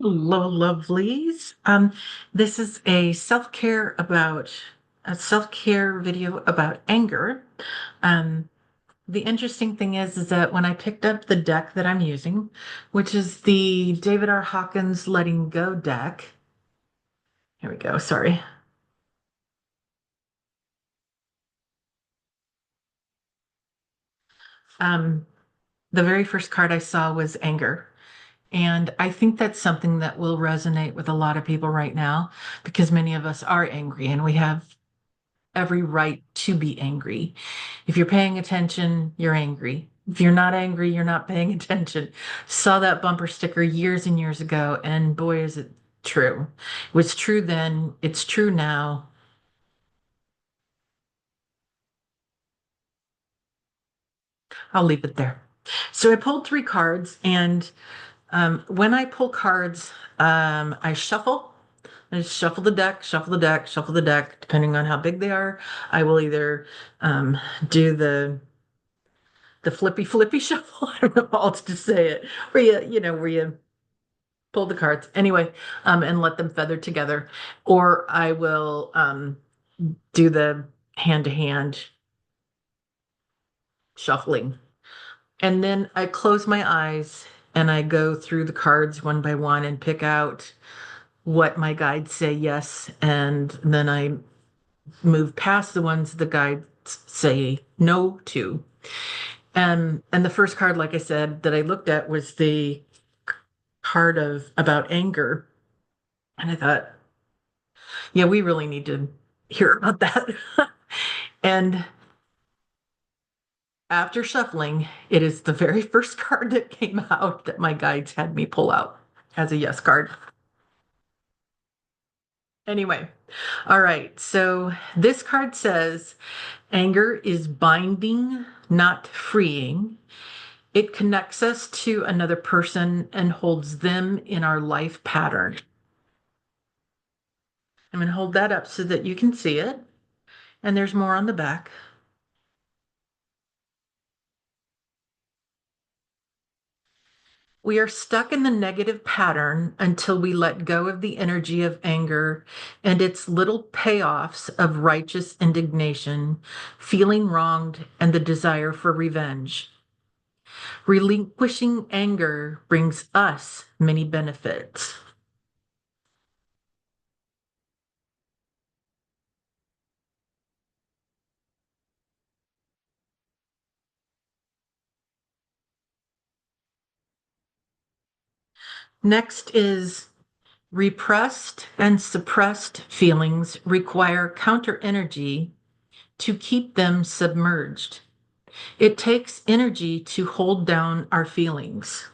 Hello, lovelies. This is a self-care video about anger. Um, the interesting thing is that when I picked up the deck that I'm using, which is the David R. Hawkins Letting Go deck. Here we go. Sorry. Um, the very first card I saw was anger. And I think that's something that will resonate with a lot of people right now because many of us are angry and we have every right to be angry. If you're paying attention, you're angry. If you're not angry, you're not paying attention. Saw that bumper sticker years and years ago, and boy, is it true. It was true then, it's true now. I'll leave it there. So I pulled three cards, and when I pull cards, I shuffle. I just shuffle the deck, shuffle the deck, shuffle the deck, depending on how big they are. I will either do the flippy flippy shuffle. I don't know how else to say it. Where you pull the cards anyway, and let them feather together. Or I will do the hand to hand shuffling. And then I close my eyes and I go through the cards one by one and pick out what my guides say yes. And then I move past the ones the guides say no to. And the first card, like I said, that I looked at was the card of about anger. And I thought, yeah, we really need to hear about that. And after shuffling, it is the very first card that came out that my guides had me pull out as a yes card. Anyway, all right. So this card says anger is binding, not freeing. It connects us to another person and holds them in our life pattern. I'm going to hold that up so that you can see it. And there's more on the back. We are stuck in the negative pattern until we let go of the energy of anger and its little payoffs of righteous indignation, feeling wronged, and the desire for revenge. Relinquishing anger brings us many benefits. Next is repressed and suppressed feelings require counter energy to keep them submerged. It takes energy to hold down our feelings.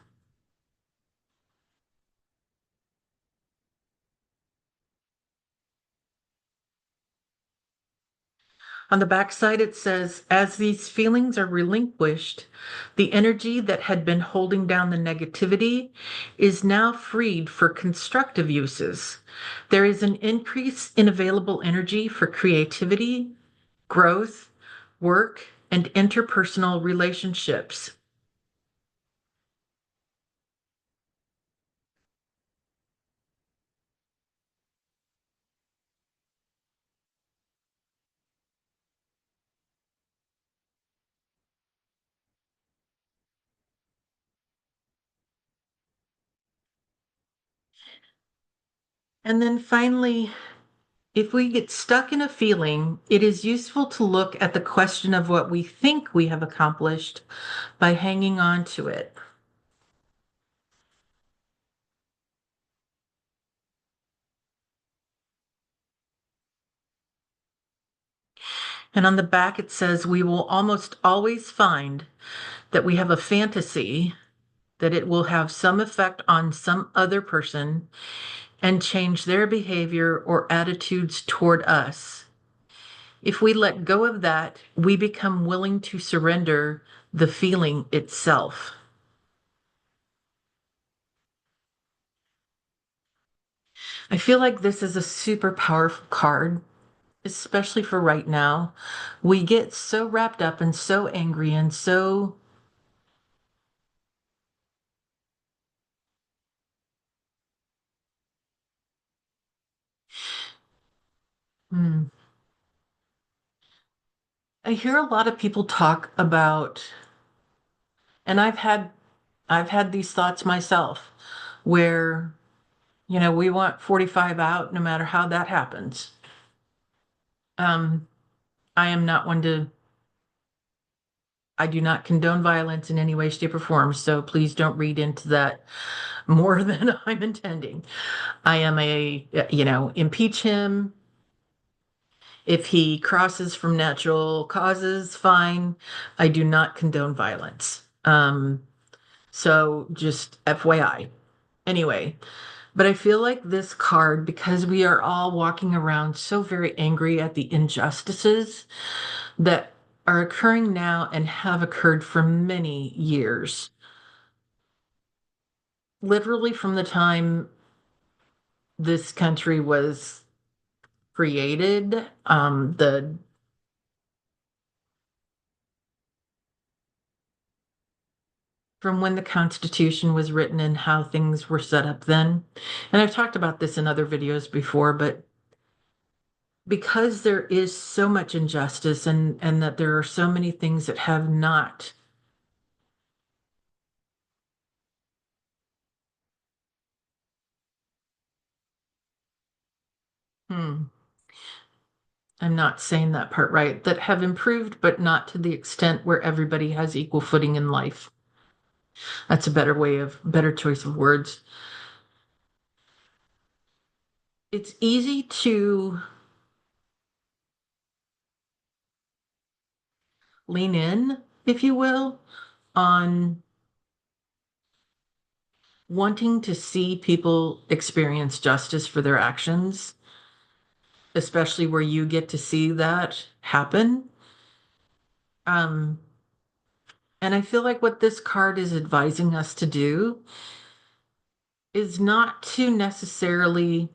On the backside, it says, as these feelings are relinquished, the energy that had been holding down the negativity is now freed for constructive uses. There is an increase in available energy for creativity, growth, work, and interpersonal relationships. And then finally, if we get stuck in a feeling, it is useful to look at the question of what we think we have accomplished by hanging on to it. And on the back, it says, we will almost always find that we have a fantasy that it will have some effect on some other person and change their behavior or attitudes toward us. If we let go of that, we become willing to surrender the feeling itself. I feel like this is a super powerful card, especially for right now. We get so wrapped up and so angry and so Hmm. I hear a lot of people talk about, and I've had these thoughts myself, where, we want 45 out no matter how that happens. Um, I am not one to, I do not condone violence in any way, shape, or form, so please don't read into that more than I'm intending. I am impeach him. If he crosses from natural causes, fine. I do not condone violence. So just FYI. Anyway, but I feel like this card, because we are all walking around so very angry at the injustices that are occurring now and have occurred for many years, literally from the time this country was created, the from when the Constitution was written and how things were set up then. And I've talked about this in other videos before, but because there is so much injustice and that there are so many things that have not, hmm, I'm not saying that part right, that have improved, but not to the extent where everybody has equal footing in life. That's a better choice of words. It's easy to lean in, if you will, on wanting to see people experience justice for their actions, especially where you get to see that happen. Um, and I feel like what this card is advising us to do is not to necessarily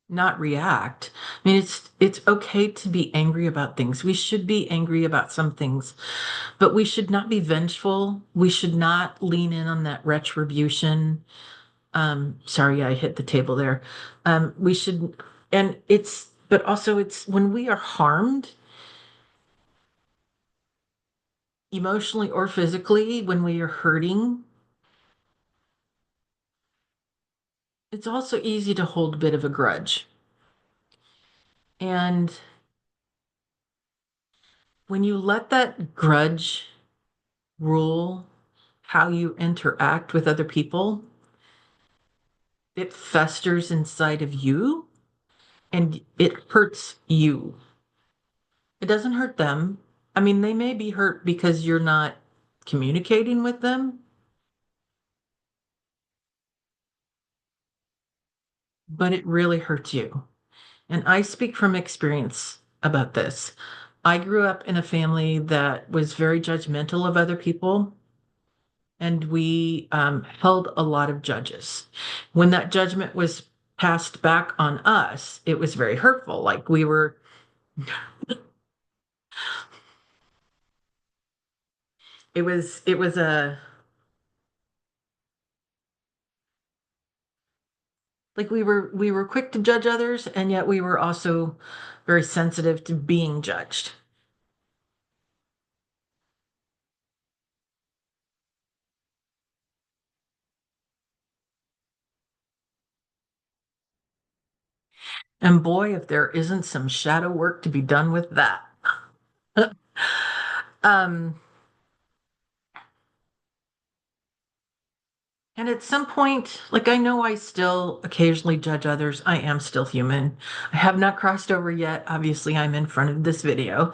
not react. I mean, it's okay to be angry about things. We should be angry about some things, but we should not be vengeful. We should not lean in on that retribution. Sorry, I hit the table there. We should, and but also it's when we are harmed emotionally or physically, when we are hurting, it's also easy to hold a bit of a grudge. And when you let that grudge rule how you interact with other people, it festers inside of you and it hurts you. It doesn't hurt them. I mean, they may be hurt because you're not communicating with them, but it really hurts you. And I speak from experience about this. I grew up in a family that was very judgmental of other people, and we held a lot of judges. When that judgment was passed back on us, it was very hurtful. Like it was a like we were quick to judge others, and yet we were also very sensitive to being judged. And boy, if there isn't some shadow work to be done with that. um, and at some point, like I know I still occasionally judge others. I am still human. I have not crossed over yet. Obviously, I'm in front of this video.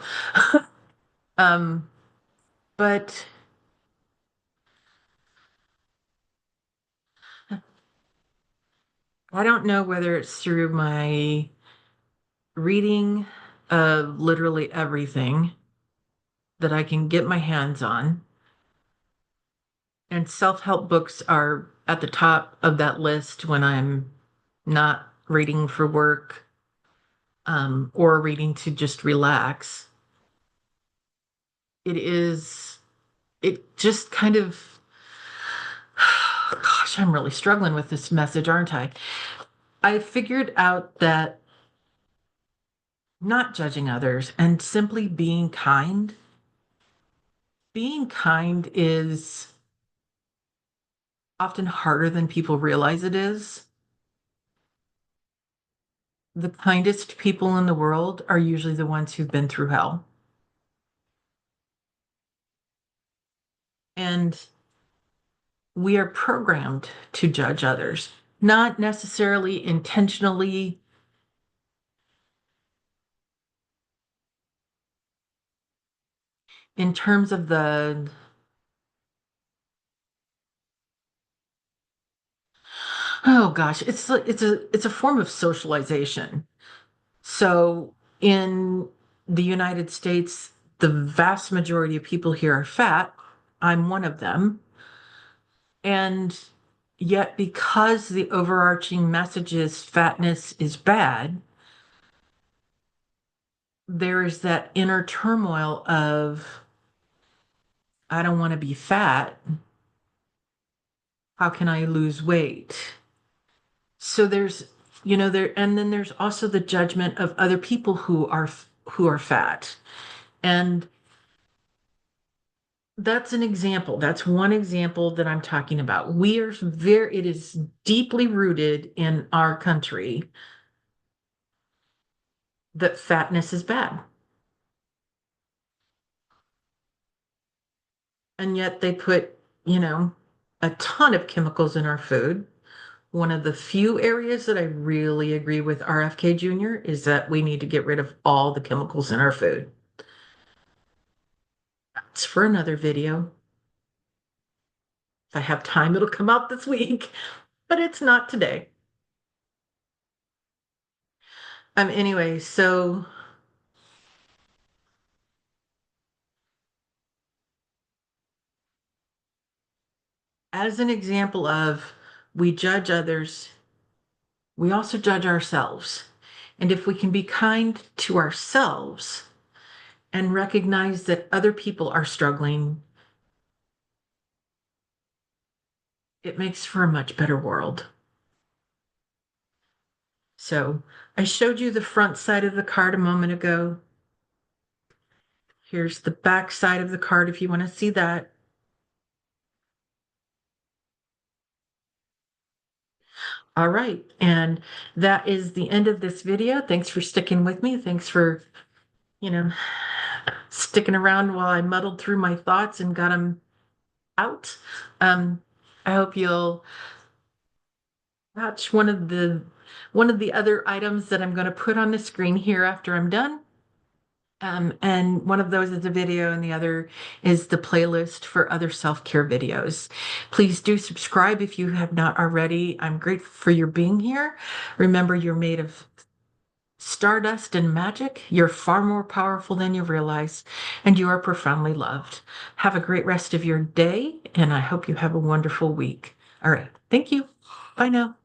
Um, but I don't know whether it's through my reading of literally everything that I can get my hands on. And self-help books are at the top of that list when I'm not reading for work, or reading to just relax. It just kind of, gosh, I'm really struggling with this message, aren't I? I figured out that not judging others and simply being kind is often harder than people realize it is. The kindest people in the world are usually the ones who've been through hell. And we are programmed to judge others, not necessarily intentionally in terms of oh gosh, it's a form of socialization. So in the United States, the vast majority of people here are fat. I'm one of them. And yet, because the overarching message is fatness is bad, there is that inner turmoil of, I don't want to be fat. How can I lose weight? So there's, and then there's also the judgment of other people who are fat. And that's an example. That's one example that I'm talking about. It is deeply rooted in our country that fatness is bad. And yet they put, you know, a ton of chemicals in our food. One of the few areas that I really agree with RFK Jr. is that we need to get rid of all the chemicals in our food. That's for another video. If I have time, it'll come out this week, but it's not today. Anyway, so as an example of we judge others, we also judge ourselves. And if we can be kind to ourselves and recognize that other people are struggling, it makes for a much better world. So I showed you the front side of the card a moment ago. Here's the back side of the card if you want to see that. All right, and that is the end of this video. Thanks for sticking with me. Thanks for, you know, sticking around while I muddled through my thoughts and got them out. Um, I hope you'll watch one of the other items that I'm going to put on the screen here after I'm done. And one of those is a video, and the other is the playlist for other self-care videos. Please do subscribe if you have not already. I'm grateful for your being here. Remember, you're made of stardust and magic. You're far more powerful than you realize, and you are profoundly loved. Have a great rest of your day, and I hope you have a wonderful week. All right. Thank you. Bye now.